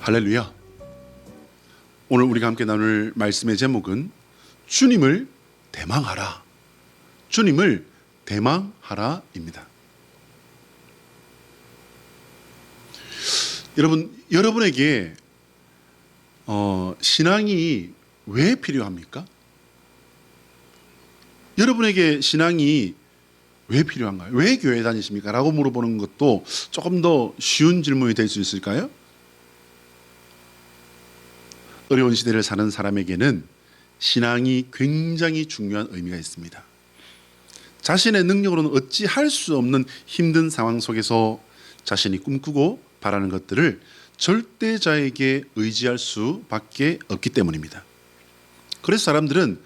할렐루야. 오늘 우리가 함께 나눌 말씀의 제목은 주님을 대망하라. 주님을 대망하라입니다. 여러분에게 신앙이 왜 필요합니까? 여러분에게 신앙이 왜 필요한가요? 왜 교회 다니십니까? 라고 물어보는 것도 조금 더 쉬운 질문이 될 수 있을까요? 어려운 시대를 사는 사람에게는 신앙이 굉장히 중요한 의미가 있습니다. 자신의 능력으로는 어찌 할 수 없는 힘든 상황 속에서 자신이 꿈꾸고 바라는 것들을 절대자에게 의지할 수밖에 없기 때문입니다. 그래서 사람들은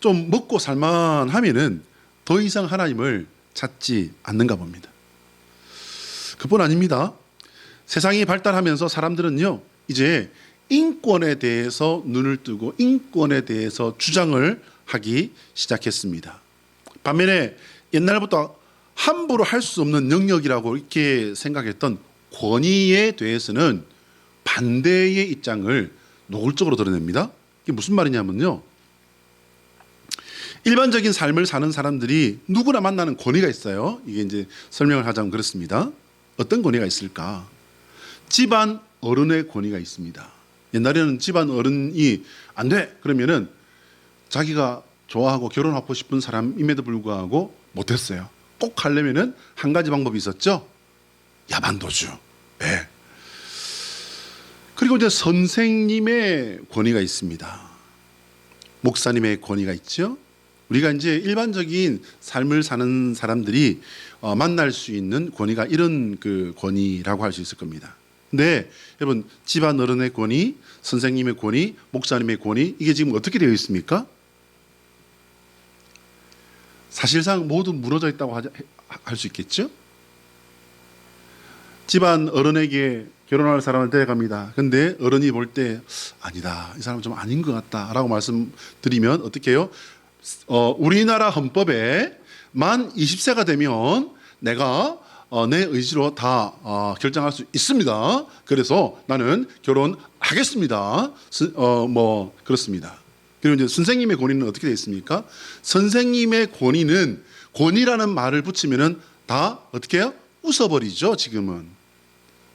좀 먹고 살만하면은 더 이상 하나님을 찾지 않는가 봅니다. 그뿐 아닙니다. 세상이 발달하면서 사람들은요, 이제 인권에 대해서 눈을 뜨고 인권에 대해서 주장을 하기 시작했습니다. 반면에 옛날부터 함부로 할 수 없는 영역이라고 이렇게 생각했던 권위에 대해서는 반대의 입장을 노골적으로 드러냅니다. 이게 무슨 말이냐면요, 일반적인 삶을 사는 사람들이 누구나 만나는 권위가 있어요. 이게 이제 설명을 하자면 그렇습니다. 어떤 권위가 있을까? 집안 어른의 권위가 있습니다. 옛날에는 집안 어른이 안 돼! 그러면은 자기가 좋아하고 결혼하고 싶은 사람임에도 불구하고 못했어요. 꼭 하려면은 한 가지 방법이 있었죠. 야반도주. 네. 그리고 이제 선생님의 권위가 있습니다. 목사님의 권위가 있죠. 우리가 이제 일반적인 삶을 사는 사람들이 만날 수 있는 권위가 이런 그 권위라고 할 수 있을 겁니다. 근데 여러분, 집안 어른의 권위, 선생님의 권위, 목사님의 권위, 이게 지금 어떻게 되어 있습니까? 사실상 모두 무너져 있다고 할 수 있겠죠? 집안 어른에게 결혼할 사람을 데려갑니다. 근데 어른이 볼 때 아니다, 이 사람은 좀 아닌 것 같다 라고 말씀드리면 어떻게 해요? 우리나라 헌법에 만 20세가 되면 내가 내 의지로 다 결정할 수 있습니다. 그래서 나는 결혼하겠습니다. 뭐 그렇습니다. 그리고 이제 선생님의 권위는 어떻게 되어 있습니까? 선생님의 권위는 권위라는 말을 붙이면은 다 어떻게 해요? 웃어버리죠. 지금은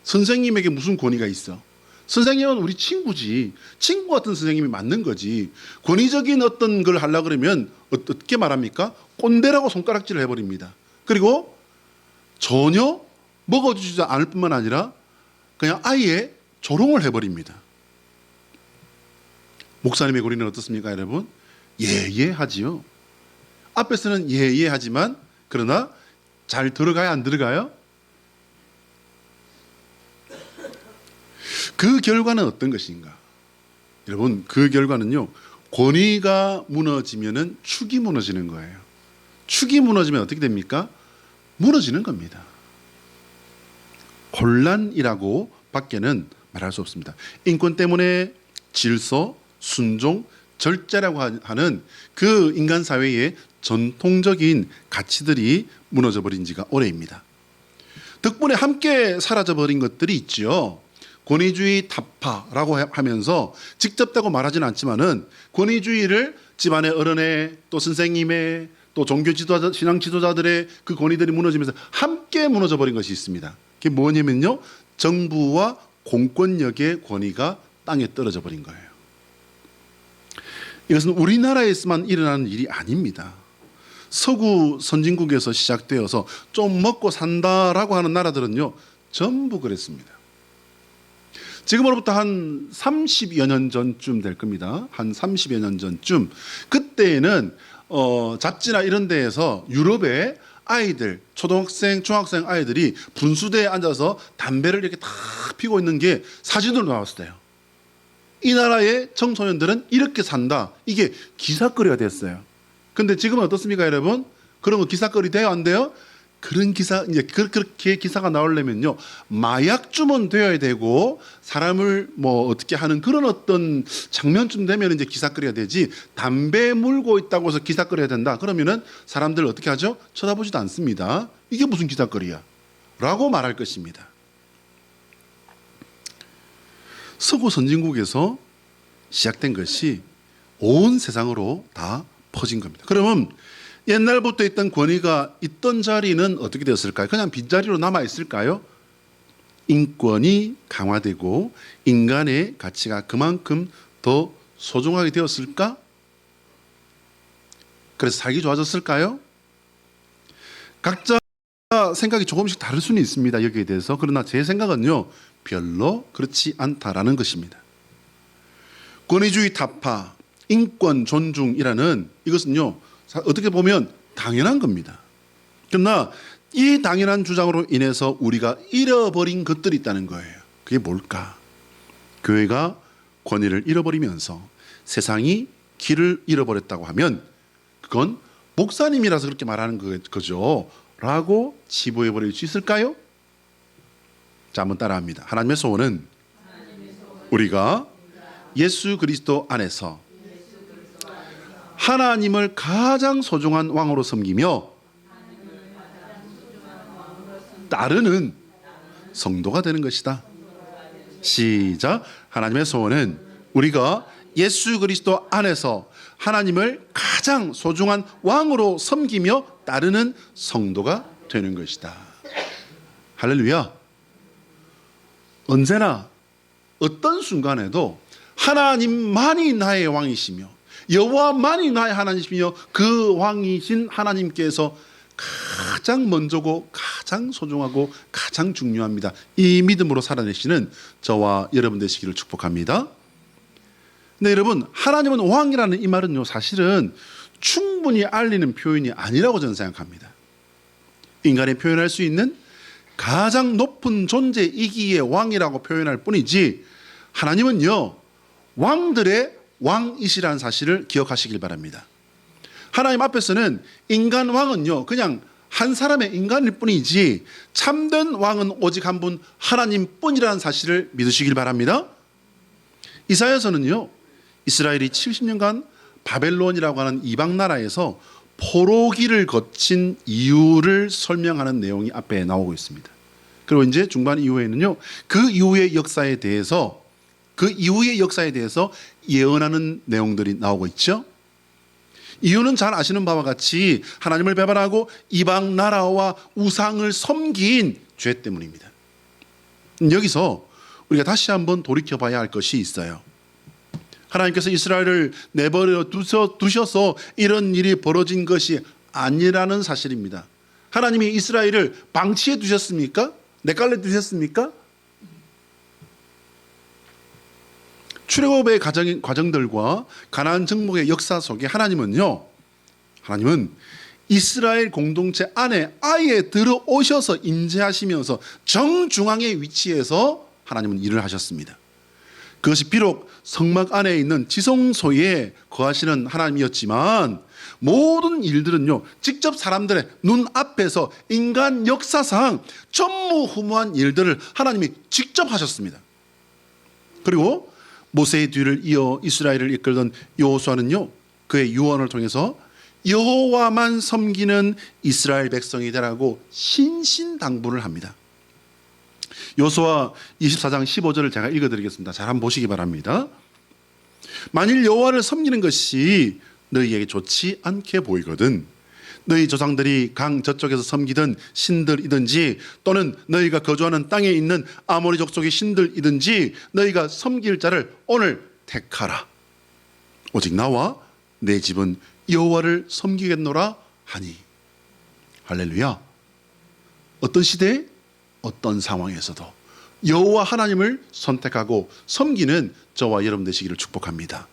선생님에게 무슨 권위가 있어? 선생님은 우리 친구지. 친구 같은 선생님이 맞는 거지. 권위적인 어떤 걸 하려고 그러면 어떻게 말합니까? 꼰대라고 손가락질을 해버립니다. 그리고 전혀 먹어주지 않을 뿐만 아니라 그냥 아예 조롱을 해버립니다. 목사님의 권위는 어떻습니까, 여러분? 예예하지요. 앞에서는 예예하지만 그러나 잘 들어가요, 안 들어가요? 그 결과는 어떤 것인가? 여러분, 그 결과는요, 권위가 무너지면은 축이 무너지는 거예요. 축이 무너지면 어떻게 됩니까? 무너지는 겁니다. 혼란이라고 밖에는 말할 수 없습니다. 인권 때문에 질서, 순종, 절제라고 하는 그 인간 사회의 전통적인 가치들이 무너져 버린 지가 오래입니다. 덕분에 함께 사라져버린 것들이 있죠. 권위주의 타파라고 하면서 직접다고 말하지는 않지만은 권위주의를 집안의 어른의 또 선생님의 또 종교 지도자, 신앙 지도자들의 그 권위들이 무너지면서 함께 무너져 버린 것이 있습니다. 그게 뭐냐면요, 정부와 공권력의 권위가 땅에 떨어져 버린 거예요. 이것은 우리나라에서만 일어나는 일이 아닙니다. 서구 선진국에서 시작되어서 좀 먹고 산다라고 하는 나라들은요, 전부 그랬습니다. 지금으로부터 한 30여 년 전쯤 될 겁니다. 한 30여 년 전쯤. 그때에는 잡지나 이런 데에서 유럽의 아이들, 초등학생, 중학생 아이들이 분수대에 앉아서 담배를 이렇게 다 피고 있는 게 사진으로 나왔어요. 이 나라의 청소년들은 이렇게 산다. 이게 기사거리가 됐어요. 근데 지금은 어떻습니까, 여러분? 그런 거 기사거리 돼요, 안 돼요? 그런 기사, 이제 그렇게 기사가 나오려면요, 마약주문 되어야 되고 사람을 뭐 어떻게 하는 그런 어떤 장면쯤 되면 이제 기사거리가 되지, 담배 물고 있다고 해서 기사거리가 된다 그러면은 사람들 어떻게 하죠? 쳐다보지도 않습니다. 이게 무슨 기사거리야? 라고 말할 것입니다. 서구 선진국에서 시작된 것이 온 세상으로 다 퍼진 겁니다. 그러면 옛날부터 있던 권위가 있던 자리는 어떻게 되었을까요? 그냥 빈자리로 남아 있을까요? 인권이 강화되고 인간의 가치가 그만큼 더 소중하게 되었을까? 그래서 살기 좋아졌을까요? 각자 생각이 조금씩 다를 수는 있습니다. 여기에 대해서. 그러나 제 생각은요, 별로 그렇지 않다라는 것입니다. 권위주의 타파, 인권 존중이라는 이것은요, 어떻게 보면 당연한 겁니다. 그러나 이 당연한 주장으로 인해서 우리가 잃어버린 것들이 있다는 거예요. 그게 뭘까? 교회가 권위를 잃어버리면서 세상이 길을 잃어버렸다고 하면 그건 목사님이라서 그렇게 말하는 거죠 라고 치부해 버릴 수 있을까요? 자, 한번 따라합니다. 하나님의 소원은 우리가 예수 그리스도 안에서 하나님을 가장 소중한 왕으로 섬기며 따르는 성도가 되는 것이다. 시작. 하나님의 소원은 우리가 예수 그리스도 안에서 하나님을 가장 소중한 왕으로 섬기며 따르는 성도가 되는 것이다. 할렐루야. 언제나 어떤 순간에도 하나님만이 나의 왕이시며 여호와만이 나의 하나님이시며 그 왕이신 하나님께서 가장 먼저고 가장 소중하고 가장 중요합니다. 이 믿음으로 살아내시는 저와 여러분 되시기를 축복합니다. 네, 여러분, 하나님은 왕이라는 이 말은요, 사실은 충분히 알리는 표현이 아니라고 저는 생각합니다. 인간이 표현할 수 있는 가장 높은 존재이기에 왕이라고 표현할 뿐이지, 하나님은요, 왕들의 왕이시라는 사실을 기억하시길 바랍니다. 하나님 앞에서는 인간 왕은요, 그냥 한 사람의 인간일 뿐이지 참된 왕은 오직 한 분 하나님뿐이라는 사실을 믿으시길 바랍니다. 이사야서는요, 이스라엘이 70년간 바벨론이라고 하는 이방 나라에서 포로기를 거친 이유를 설명하는 내용이 앞에 나오고 있습니다. 그리고 이제 중반 이후에는요, 그 이후의 역사에 대해서 예언하는 내용들이 나오고 있죠. 이유는 잘 아시는 바와 같이 하나님을 배반하고 이방 나라와 우상을 섬긴 죄 때문입니다. 여기서 우리가 다시 한번 돌이켜봐야 할 것이 있어요. 하나님께서 이스라엘을 내버려 두셔서 이런 일이 벌어진 것이 아니라는 사실입니다. 하나님이 이스라엘을 방치해 두셨습니까? 내깔려 두셨습니까? 출애굽의 과정들과 가나안 정복의 역사 속에 하나님은 이스라엘 공동체 안에 아예 들어오셔서 임재하시면서 정중앙의 위치에서 하나님은 일을 하셨습니다. 그것이 비록 성막 안에 있는 지성소에 거하시는 하나님이었지만 모든 일들은요, 직접 사람들의 눈앞에서 인간 역사상 전무후무한 일들을 하나님이 직접 하셨습니다. 그리고 모세의 뒤를 이어 이스라엘을 이끌던 여호수아는요, 그의 유언을 통해서 여호와만 섬기는 이스라엘 백성이 되라고 신신당부를 합니다. 여호수아 24장 15절을 제가 읽어드리겠습니다. 잘 한번 보시기 바랍니다. 만일 여호와를 섬기는 것이 너희에게 좋지 않게 보이거든 너희 조상들이 강 저쪽에서 섬기던 신들이든지 또는 너희가 거주하는 땅에 있는 아모리 족속의 신들이든지 너희가 섬길 자를 오늘 택하라. 오직 나와 내 집은 여호와를 섬기겠노라 하니. 할렐루야. 어떤 시대에 어떤 상황에서도 여호와 하나님을 선택하고 섬기는 저와 여러분 되시기를 축복합니다.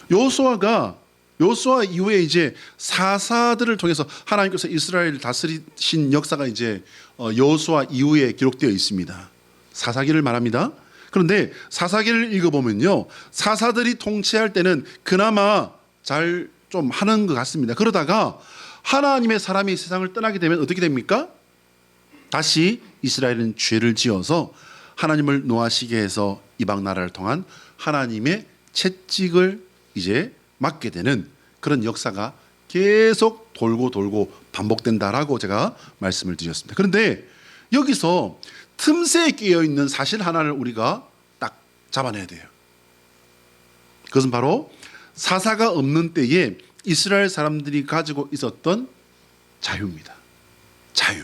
여호수아 이후에 이제 사사들을 통해서 하나님께서 이스라엘을 다스리신 역사가 이제 여호수아 이후에 기록되어 있습니다. 사사기를 말합니다. 그런데 사사기를 읽어보면요, 사사들이 통치할 때는 그나마 잘 좀 하는 것 같습니다. 그러다가 하나님의 사람이 세상을 떠나게 되면 어떻게 됩니까? 다시 이스라엘은 죄를 지어서 하나님을 노하시게 해서 이방 나라를 통한 하나님의 채찍을 이제 맞게 되는 그런 역사가 계속 돌고 반복된다라고 제가 말씀을 드렸습니다. 그런데 여기서 틈새에 끼어 있는 사실 하나를 우리가 딱 잡아내야 돼요. 그것은 바로 사사가 없는 때에 이스라엘 사람들이 가지고 있었던 자유입니다. 자유.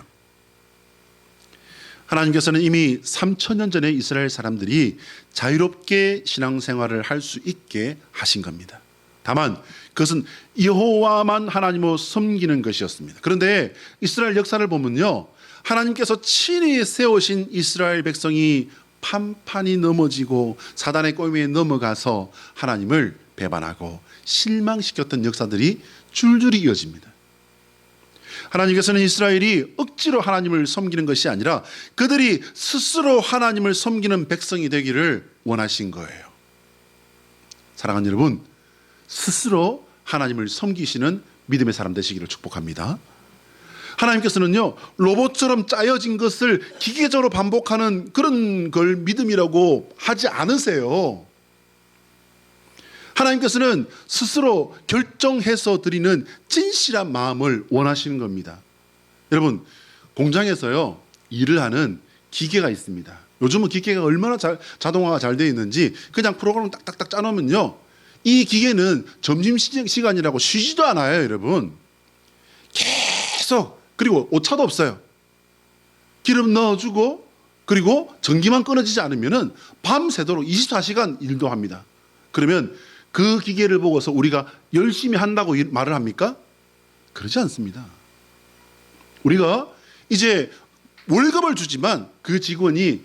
하나님께서는 이미 3,000년 전에 이스라엘 사람들이 자유롭게 신앙생활을 할 수 있게 하신 겁니다. 다만 그것은 여호와만 하나님으로 섬기는 것이었습니다. 그런데 이스라엘 역사를 보면요, 하나님께서 친히 세우신 이스라엘 백성이 판판이 넘어지고 사단의 꼬임에 넘어가서 하나님을 배반하고 실망시켰던 역사들이 줄줄이 이어집니다. 하나님께서는 이스라엘이 억지로 하나님을 섬기는 것이 아니라 그들이 스스로 하나님을 섬기는 백성이 되기를 원하신 거예요. 사랑하는 여러분, 스스로 하나님을 섬기시는 믿음의 사람 되시기를 축복합니다. 하나님께서는요, 로봇처럼 짜여진 것을 기계적으로 반복하는 그런 걸 믿음이라고 하지 않으세요. 하나님께서는 스스로 결정해서 드리는 진실한 마음을 원하시는 겁니다. 여러분, 공장에서요, 일을 하는 기계가 있습니다. 요즘은 기계가 얼마나 자동화가 잘 되어 있는지 그냥 프로그램 딱딱딱 짜놓으면요, 이 기계는 점심시간이라고 쉬지도 않아요. 여러분, 계속, 그리고 오차도 없어요. 기름 넣어주고, 그리고 전기만 끊어지지 않으면 밤새도록 24시간 일도 합니다. 그러면 그 기계를 보고서 우리가 열심히 한다고 말을 합니까? 그러지 않습니다. 우리가 이제 월급을 주지만 그 직원이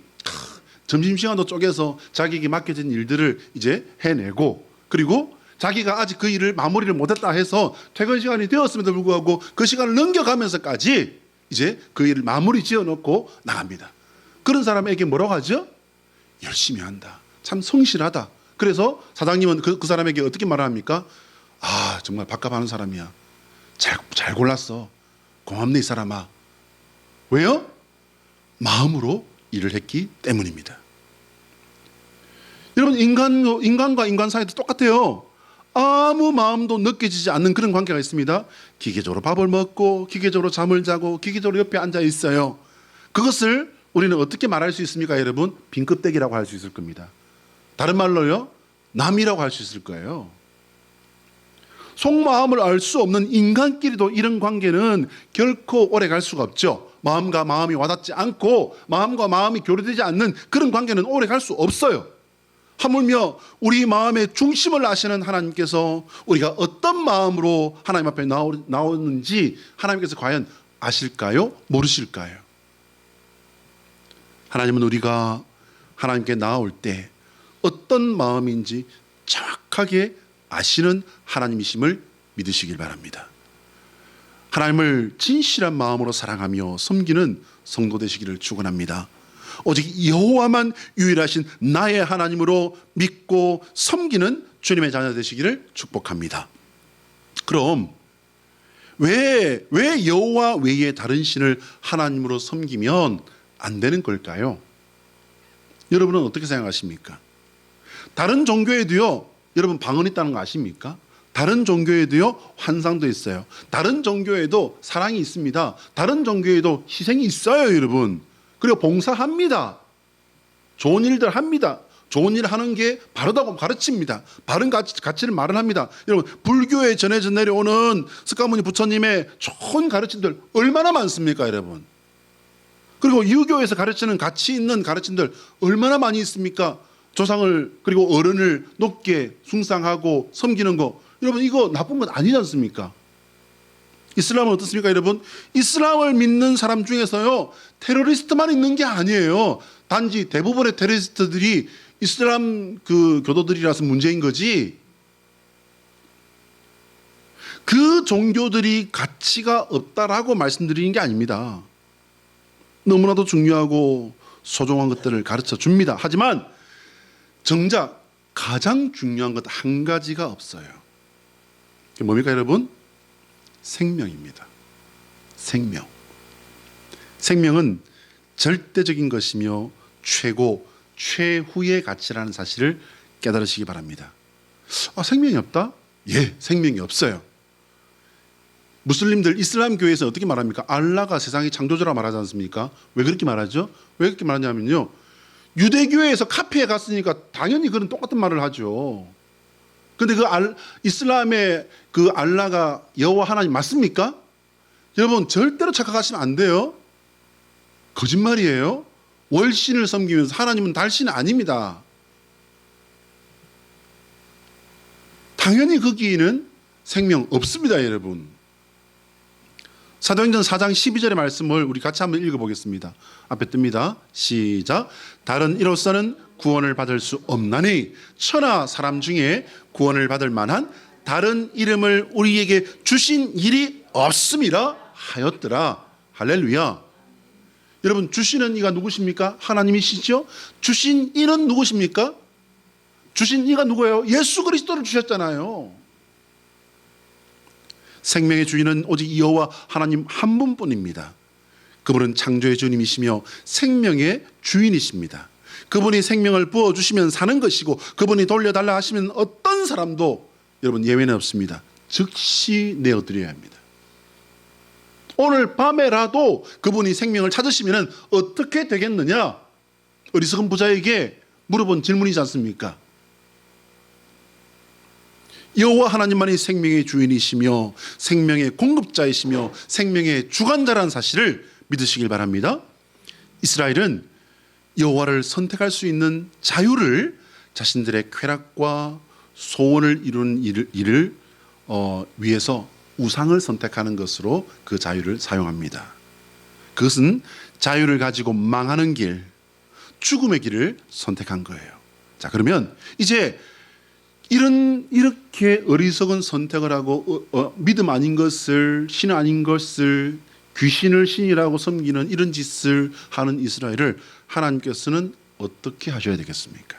점심시간도 쪼개서 자기에게 맡겨진 일들을 이제 해내고, 그리고 자기가 아직 그 일을 마무리를 못했다 해서 퇴근 시간이 되었음에도 불구하고 그 시간을 넘겨가면서까지 이제 그 일을 마무리 지어놓고 나갑니다. 그런 사람에게 뭐라고 하죠? 열심히 한다. 참 성실하다. 그래서 사장님은 그 사람에게 어떻게 말합니까? 아, 정말 밥값하는 사람이야. 잘 골랐어. 고맙네 이 사람아. 왜요? 마음으로 일을 했기 때문입니다. 여러분, 인간과 인간 사이도 똑같아요. 아무 마음도 느껴지지 않는 그런 관계가 있습니다. 기계적으로 밥을 먹고 기계적으로 잠을 자고 기계적으로 옆에 앉아 있어요. 그것을 우리는 어떻게 말할 수 있습니까, 여러분? 빈껍데기라고 할 수 있을 겁니다. 다른 말로요, 남이라고 할 수 있을 거예요. 속마음을 알 수 없는 인간끼리도 이런 관계는 결코 오래 갈 수가 없죠. 마음과 마음이 와닿지 않고 마음과 마음이 교류되지 않는 그런 관계는 오래 갈 수 없어요. 하물며 우리 마음의 중심을 아시는 하나님께서 우리가 어떤 마음으로 하나님 앞에 나오는지 하나님께서 과연 아실까요? 모르실까요? 하나님은 우리가 하나님께 나올 때 어떤 마음인지 정확하게 아시는 하나님이심을 믿으시길 바랍니다. 하나님을 진실한 마음으로 사랑하며 섬기는 성도 되시기를 축원합니다. 오직 여호와만 유일하신 나의 하나님으로 믿고 섬기는 주님의 자녀 되시기를 축복합니다. 그럼 왜 여호와 외에 다른 신을 하나님으로 섬기면 안 되는 걸까요? 여러분은 어떻게 생각하십니까? 다른 종교에도요, 여러분 방언이 있다는 거 아십니까? 다른 종교에도요, 환상도 있어요. 다른 종교에도 사랑이 있습니다. 다른 종교에도 희생이 있어요, 여러분. 그리고 봉사합니다. 좋은 일들 합니다. 좋은 일 하는 게 바르다고 가르칩니다. 바른 가치를 말을 합니다. 여러분, 불교에 전해져 내려오는 석가모니 부처님의 좋은 가르침들 얼마나 많습니까, 여러분? 그리고 유교에서 가르치는 가치 있는 가르침들 얼마나 많이 있습니까? 조상을, 그리고 어른을 높게 숭상하고 섬기는 거, 여러분, 이거 나쁜 건 아니지 않습니까? 이슬람은 어떻습니까, 여러분? 이슬람을 믿는 사람 중에서요, 테러리스트만 있는 게 아니에요. 단지 대부분의 테러리스트들이 이슬람 그 교도들이라서 문제인 거지, 그 종교들이 가치가 없다라고 말씀드리는 게 아닙니다. 너무나도 중요하고 소중한 것들을 가르쳐 줍니다. 하지만 정작 가장 중요한 것 한 가지가 없어요. 그게 뭡니까, 여러분? 생명입니다. 생명. 생명은 절대적인 것이며 최후의 가치라는 사실을 깨달으시기 바랍니다. 아, 생명이 없다? 예, 생명이 없어요. 무슬림들, 이슬람 교회에서 어떻게 말합니까? 알라가 세상의 창조주라 말하지 않습니까? 왜 그렇게 말하죠? 왜 그렇게 말하냐면요, 유대교회에서 카페에 갔으니까 당연히 그런 똑같은 말을 하죠. 근데 이슬람의 그 알라가 여호와 하나님 맞습니까? 여러분 절대로 착각하시면 안 돼요. 거짓말이에요. 월신을 섬기면서 하나님은 달신 아닙니다. 당연히 거기에는 생명 없습니다, 여러분. 사도행전 4장 12절의 말씀을 우리 같이 한번 읽어보겠습니다. 앞에 뜹니다. 시작. 다른 이로서는 구원을 받을 수 없나니 천하 사람 중에 구원을 받을 만한 다른 이름을 우리에게 주신 일이 없음이라 하였더라. 할렐루야. 여러분 주시는 이가 누구십니까? 하나님이시죠? 주신 이는 누구십니까? 주신 이가 누구예요? 예수 그리스도를 주셨잖아요. 생명의 주인은 오직 여호와 하나님 한 분뿐입니다. 그분은 창조의 주님이시며 생명의 주인이십니다. 그분이 생명을 부어주시면 사는 것이고 그분이 돌려달라 하시면 어떤 사람도 여러분 예외는 없습니다. 즉시 내어드려야 합니다. 오늘 밤에라도 그분이 생명을 찾으시면 어떻게 되겠느냐? 어리석은 부자에게 물어본 질문이지 않습니까? 여호와 하나님만이 생명의 주인이시며 생명의 공급자이시며 생명의 주관자라는 사실을 믿으시길 바랍니다. 이스라엘은 여호와를 선택할 수 있는 자유를 자신들의 쾌락과 소원을 이루는 일을 위해서 우상을 선택하는 것으로 그 자유를 사용합니다. 그것은 자유를 가지고 망하는 길, 죽음의 길을 선택한 거예요. 자, 그러면 이제 이렇게 어리석은 선택을 하고 믿음 아닌 것을, 신 아닌 것을, 귀신을 신이라고 섬기는 이런 짓을 하는 이스라엘을 하나님께서는 어떻게 하셔야 되겠습니까?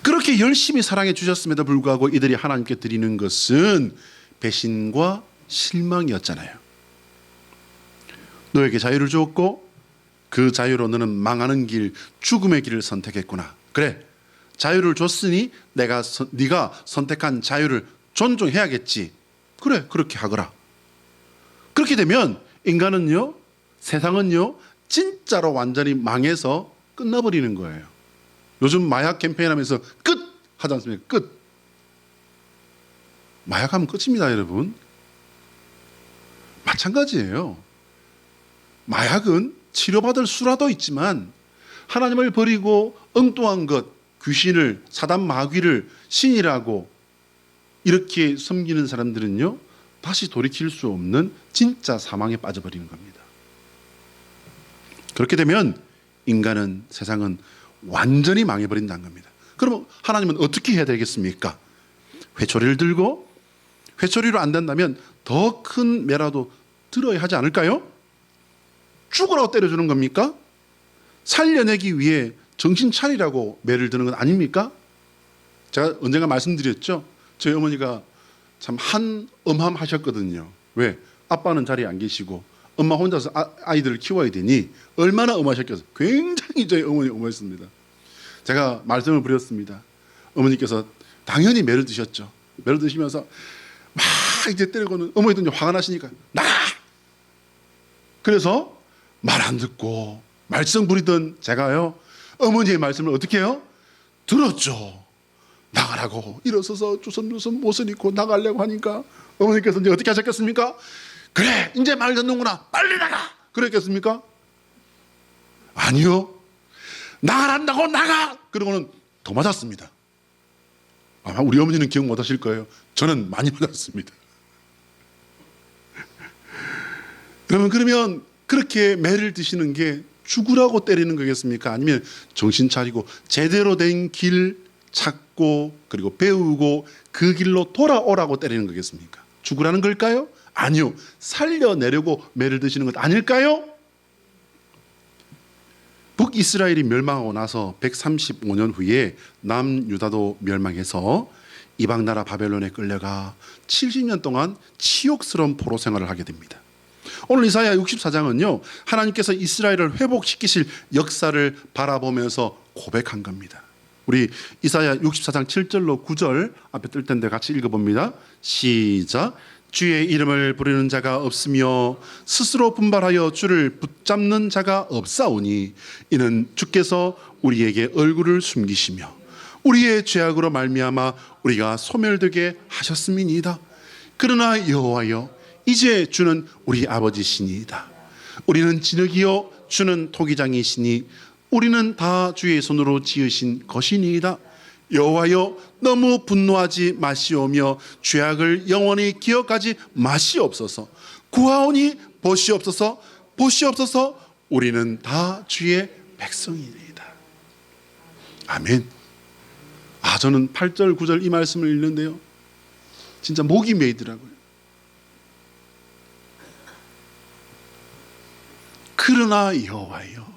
그렇게 열심히 사랑해 주셨음에도 불구하고 이들이 하나님께 드리는 것은 배신과 실망이었잖아요. 너에게 자유를 주었고 그 자유로 너는 망하는 길, 죽음의 길을 선택했구나. 그래, 자유를 줬으니 네가 선택한 자유를 존중해야겠지. 그래, 그렇게 하거라. 그렇게 되면 인간은요, 세상은요, 진짜로 완전히 망해서 끝나버리는 거예요. 요즘 마약 캠페인 하면서 끝! 하지 않습니까? 끝! 마약하면 끝입니다, 여러분. 마찬가지예요. 마약은 치료받을 수라도 있지만 하나님을 버리고 엉뚱한 것, 귀신을, 사단 마귀를 신이라고 이렇게 섬기는 사람들은요, 다시 돌이킬 수 없는 진짜 사망에 빠져버리는 겁니다. 그렇게 되면 인간은, 세상은 완전히 망해버린다는 겁니다. 그러면 하나님은 어떻게 해야 되겠습니까? 회초리를 들고, 회초리로 안 된다면 더 큰 매라도 들어야 하지 않을까요? 죽으라고 때려주는 겁니까? 살려내기 위해 정신 차리라고 매를 드는 건 아닙니까? 제가 언젠가 말씀드렸죠. 저희 어머니가 참 한엄함하셨거든요. 왜? 아빠는 자리에 안 계시고 엄마 혼자서 아이들을 키워야 되니 얼마나 엄하셨겠어요. 굉장히 저희 어머니 엄했습니다. 제가 말씀을 드렸습니다. 어머니께서 당연히 매를 드셨죠. 매를 드시면서 막 이제 때리고는 어머니도 이제 화가 나시니까 나가! 그래서 말 안 듣고 말썽 부리던 제가요, 어머니의 말씀을 어떻게 해요? 들었죠. 나가라고 일어서서 주섬주섬 옷을 입고 나가려고 하니까 어머니께서 이제 어떻게 하셨겠습니까? 그래, 이제 말 듣는구나, 빨리 나가! 그랬겠습니까? 아니요. 나가란다고 나가! 그러고는 더 맞았습니다. 아마 우리 어머니는 기억 못 하실 거예요. 저는 많이 맞았습니다. 그러면 그렇게 매를 드시는 게 죽으라고 때리는 거겠습니까? 아니면 정신 차리고 제대로 된 길 찾고 그리고 배우고 그 길로 돌아오라고 때리는 거겠습니까? 죽으라는 걸까요? 아니요. 살려내려고 매를 드시는 것 아닐까요? 북이스라엘이 멸망하고 나서 135년 후에 남유다도 멸망해서 이방 나라 바벨론에 끌려가 70년 동안 치욕스러운 포로 생활을 하게 됩니다. 오늘 이사야 64장은요, 하나님께서 이스라엘을 회복시키실 역사를 바라보면서 고백한 겁니다. 우리 이사야 64장 7절로 9절 앞에 뜰 텐데 같이 읽어봅니다. 시작. 주의 이름을 부르는 자가 없으며 스스로 분발하여 주를 붙잡는 자가 없사오니 이는 주께서 우리에게 얼굴을 숨기시며 우리의 죄악으로 말미암아 우리가 소멸되게 하셨음이니이다. 그러나 여호와여, 이제 주는 우리 아버지시니이다. 우리는 진흙이요 주는 토기장이시니 우리는 다 주의 손으로 지으신 것이니이다. 여호와여, 너무 분노하지 마시오며 죄악을 영원히 기억하지 마시옵소서. 구하오니 보시옵소서, 보시옵소서. 우리는 다 주의 백성이니이다. 아멘. 저는 8절 9절 이 말씀을 읽는데요, 진짜 목이 메이더라고요. 그러나 여호와여,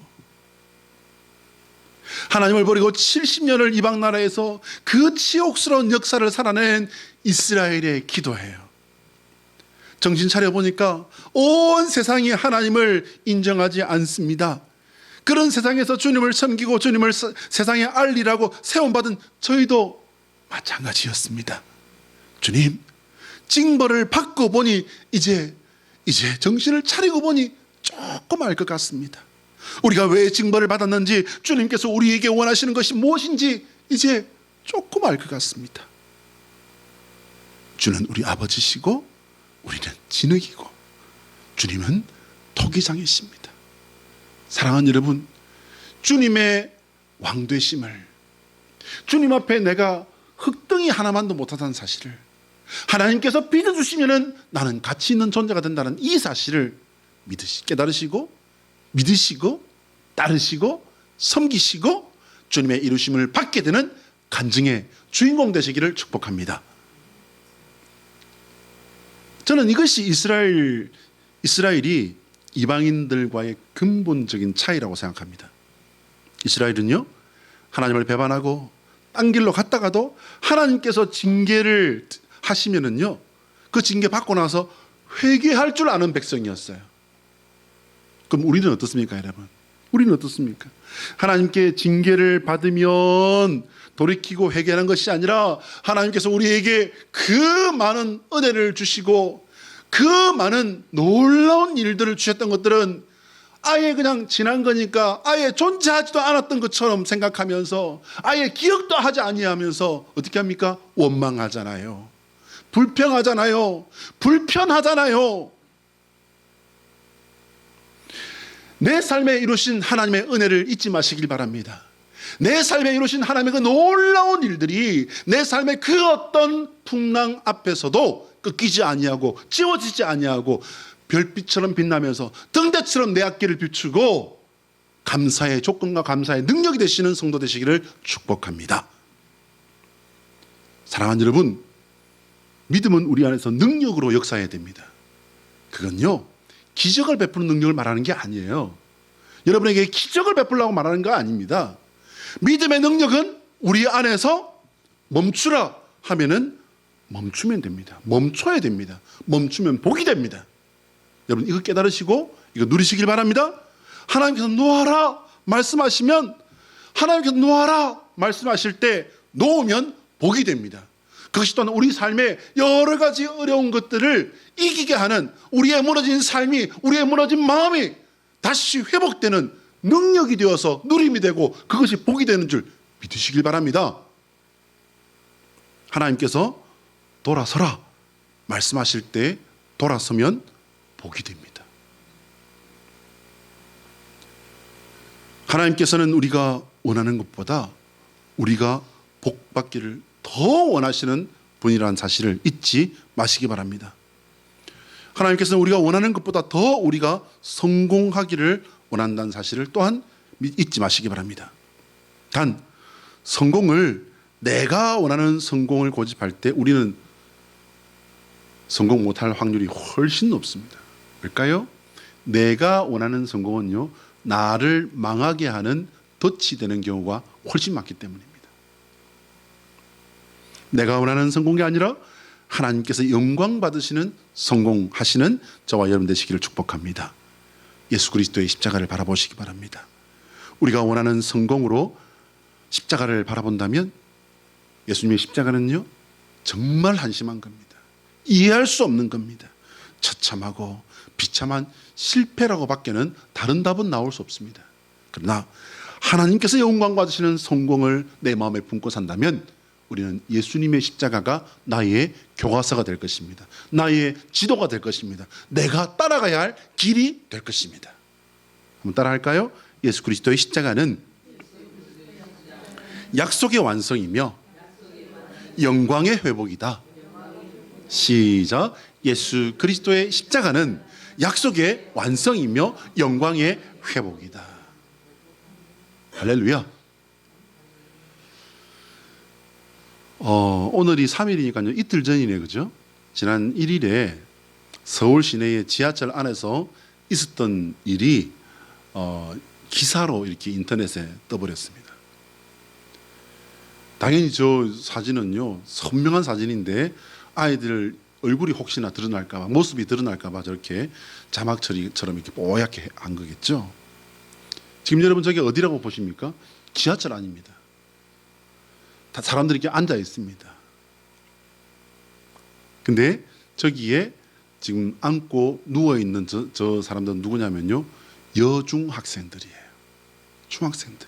하나님을 버리고 70년을 이방 나라에서 그 치욕스러운 역사를 살아낸 이스라엘의 기도예요. 정신 차려 보니까 온 세상이 하나님을 인정하지 않습니다. 그런 세상에서 주님을 섬기고 주님을 세상에 알리라고 세움받은 저희도 마찬가지였습니다. 주님, 징벌을 받고 보니 이제 정신을 차리고 보니 조금 알 것 같습니다. 우리가 왜 징벌을 받았는지, 주님께서 우리에게 원하시는 것이 무엇인지 이제 조금 알 것 같습니다. 주는 우리 아버지시고 우리는 진흙이고 주님은 토기장이십니다. 사랑하는 여러분, 주님의 왕되심을, 주님 앞에 내가 흙덩이 하나만도 못하다는 사실을, 하나님께서 빚어주시면 나는 가치 있는 존재가 된다는 이 사실을 깨달으시고 믿으시고 따르시고 섬기시고 주님의 이루심을 받게 되는 간증의 주인공 되시기를 축복합니다. 저는 이것이 이스라엘이 이방인들과의 근본적인 차이라고 생각합니다. 이스라엘은요, 하나님을 배반하고 딴 길로 갔다가도 하나님께서 징계를 하시면은요, 그 징계 받고 나서 회개할 줄 아는 백성이었어요. 그럼 우리는 어떻습니까, 여러분? 우리는 어떻습니까? 하나님께 징계를 받으면 돌이키고 회개하는 것이 아니라 하나님께서 우리에게 그 많은 은혜를 주시고 그 많은 놀라운 일들을 주셨던 것들은 아예 그냥 지난 거니까 아예 존재하지도 않았던 것처럼 생각하면서 아예 기억도 하지 아니하면서 어떻게 합니까? 원망하잖아요. 불평하잖아요. 불편하잖아요. 내 삶에 이루신 하나님의 은혜를 잊지 마시길 바랍니다. 내 삶에 이루신 하나님의 그 놀라운 일들이 내 삶의 그 어떤 풍랑 앞에서도 꺾이지 아니하고 지워지지 아니하고 별빛처럼 빛나면서 등대처럼 내 앞길을 비추고 감사의 조건과 감사의 능력이 되시는 성도 되시기를 축복합니다. 사랑하는 여러분, 믿음은 우리 안에서 능력으로 역사해야 됩니다. 그건요, 기적을 베푸는 능력을 말하는 게 아니에요. 여러분에게 기적을 베풀려고 말하는 거 아닙니다. 믿음의 능력은 우리 안에서 멈추라 하면은 멈추면 됩니다. 멈춰야 됩니다. 멈추면 복이 됩니다. 여러분, 이거 깨달으시고 이거 누리시길 바랍니다. 하나님께서 놓아라 말씀하시면, 하나님께서 놓아라 말씀하실 때 놓으면 복이 됩니다. 그것이 또한 우리 삶의 여러 가지 어려운 것들을 이기게 하는, 우리의 무너진 삶이, 우리의 무너진 마음이 다시 회복되는 능력이 되어서 누림이 되고 그것이 복이 되는 줄 믿으시길 바랍니다. 하나님께서 돌아서라 말씀하실 때 돌아서면 복이 됩니다. 하나님께서는 우리가 원하는 것보다 우리가 복 받기를 더 원하시는 분이라는 사실을 잊지 마시기 바랍니다. 하나님께서는 우리가 원하는 것보다 더 우리가 성공하기를 원한다는 사실을 또한 잊지 마시기 바랍니다. 단, 내가 원하는 성공을 고집할 때 우리는 성공 못할 확률이 훨씬 높습니다. 왜일까요? 내가 원하는 성공은요, 나를 망하게 하는 덫이 되는 경우가 훨씬 많기 때문입니다. 내가 원하는 성공이 아니라 하나님께서 영광 받으시는 성공하시는 저와 여러분 되시기를 축복합니다. 예수 그리스도의 십자가를 바라보시기 바랍니다. 우리가 원하는 성공으로 십자가를 바라본다면 예수님의 십자가는요, 정말 한심한 겁니다. 이해할 수 없는 겁니다. 처참하고 비참한 실패라고 밖에는 다른 답은 나올 수 없습니다. 그러나 하나님께서 영광 받으시는 성공을 내 마음에 품고 산다면 우리는 예수님의 십자가가 나의 교과서가 될 것입니다. 나의 지도가 될 것입니다. 내가 따라가야 할 길이 될 것입니다. 한번 따라할까요? 예수 그리스도의 십자가는 약속의 완성이며 영광의 회복이다. 시작. 예수 그리스도의 십자가는 약속의 완성이며 영광의 회복이다. 할렐루야. 오늘이 3일이니까요. 이틀 전이네, 그죠? 지난 1일에 서울 시내의 지하철 안에서 있었던 일이 기사로 이렇게 인터넷에 떠버렸습니다. 당연히 저 사진은요, 선명한 사진인데 아이들 얼굴이 혹시나 드러날까봐, 모습이 드러날까봐 저렇게 자막 처리처럼 이렇게 뽀얗게 한 거겠죠. 지금 여러분 저게 어디라고 보십니까? 지하철 아닙니다. 다 사람들이 이렇게 앉아 있습니다. 근데 저기에 지금 앉고 누워 있는 저 사람들은 누구냐면요, 여중 학생들이에요. 중학생들.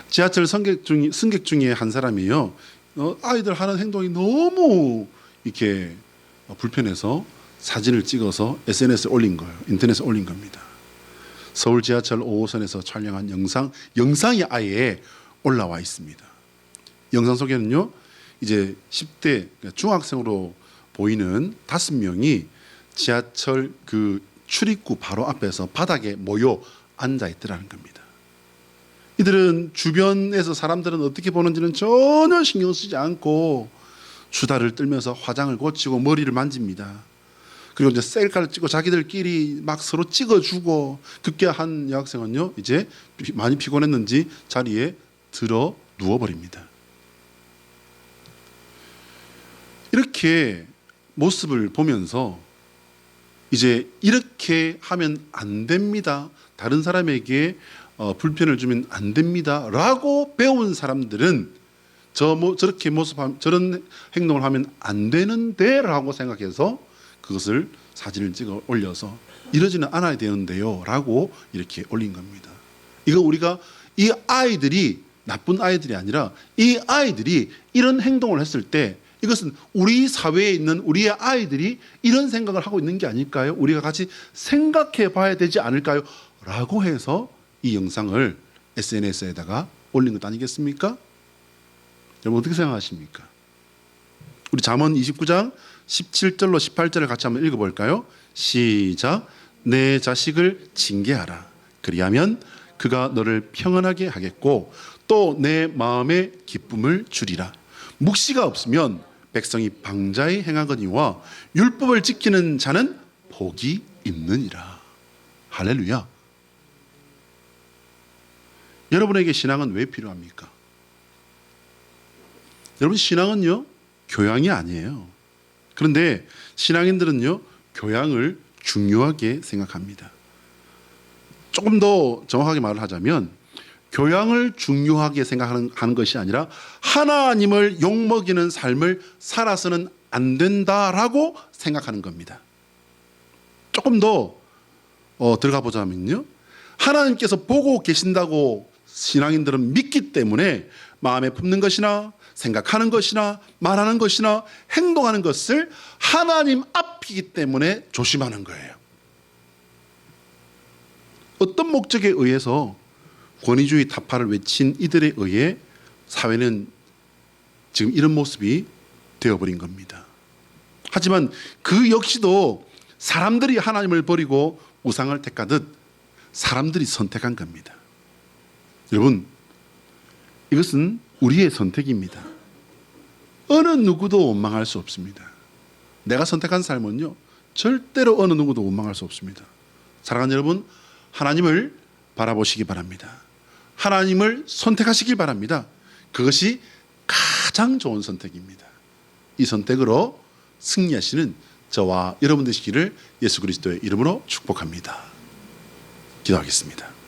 지하철 승객 중에 한 사람이요, 아이들 하는 행동이 너무 이렇게 불편해서 사진을 찍어서 SNS에 올린 거예요. 인터넷에 올린 겁니다. 서울 지하철 5호선에서 촬영한 영상이 아예 올라와 있습니다. 영상 속에는요, 이제 10대 중학생으로 보이는 5명이 지하철 그 출입구 바로 앞에서 바닥에 모여 앉아 있더라는 겁니다. 이들은 주변에서 사람들은 어떻게 보는지는 전혀 신경 쓰지 않고 수다를 떨면서 화장을 고치고 머리를 만집니다. 그리고 이제 셀카를 찍고 자기들끼리 막 서로 찍어주고, 급기야 한 여학생은요, 이제 많이 피곤했는지 자리에 들어 누워버립니다. 이렇게 모습을 보면서 이제 이렇게 하면 안 됩니다, 다른 사람에게 불편을 주면 안 됩니다 라고 배운 사람들은 저렇게 저런 행동을 하면 안 되는데 라고 생각해서 그것을 사진을 찍어 올려서 이러지는 않아야 되는데요 라고 이렇게 올린 겁니다. 이거 우리가 이 아이들이 나쁜 아이들이 아니라 이 아이들이 이런 행동을 했을 때 이것은 우리 사회에 있는 우리의 아이들이 이런 생각을 하고 있는 게 아닐까요? 우리가 같이 생각해 봐야 되지 않을까요? 라고 해서 이 영상을 SNS에다가 올린 것 아니겠습니까? 여러분 어떻게 생각하십니까? 우리 잠언 29장 17절로 18절을 같이 한번 읽어볼까요? 시작. 내 자식을 징계하라. 그리하면 그가 너를 평안하게 하겠고 또 내 마음에 기쁨을 주리라. 묵시가 없으면 백성이 방자히 행하거니와 율법을 지키는 자는 복이 있느니라. 할렐루야. 여러분에게 신앙은 왜 필요합니까? 여러분 신앙은요, 교양이 아니에요. 그런데 신앙인들은요, 교양을 중요하게 생각합니다. 조금 더 정확하게 말을 하자면 교양을 중요하게 생각하는 것이 아니라 하나님을 욕먹이는 삶을 살아서는 안 된다라고 생각하는 겁니다. 조금 더 들어가 보자면요, 하나님께서 보고 계신다고 신앙인들은 믿기 때문에 마음에 품는 것이나 생각하는 것이나 말하는 것이나 행동하는 것을 하나님 앞이기 때문에 조심하는 거예요. 어떤 목적에 의해서 권위주의 타파를 외친 이들에 의해 사회는 지금 이런 모습이 되어버린 겁니다. 하지만 그 역시도 사람들이 하나님을 버리고 우상을 택하듯 사람들이 선택한 겁니다. 여러분, 이것은 우리의 선택입니다. 어느 누구도 원망할 수 없습니다. 내가 선택한 삶은요, 절대로 어느 누구도 원망할 수 없습니다. 사랑하는 여러분, 하나님을 바라보시기 바랍니다. 하나님을 선택하시길 바랍니다. 그것이 가장 좋은 선택입니다. 이 선택으로 승리하시는 저와 여러분 되시기를 예수 그리스도의 이름으로 축복합니다. 기도하겠습니다.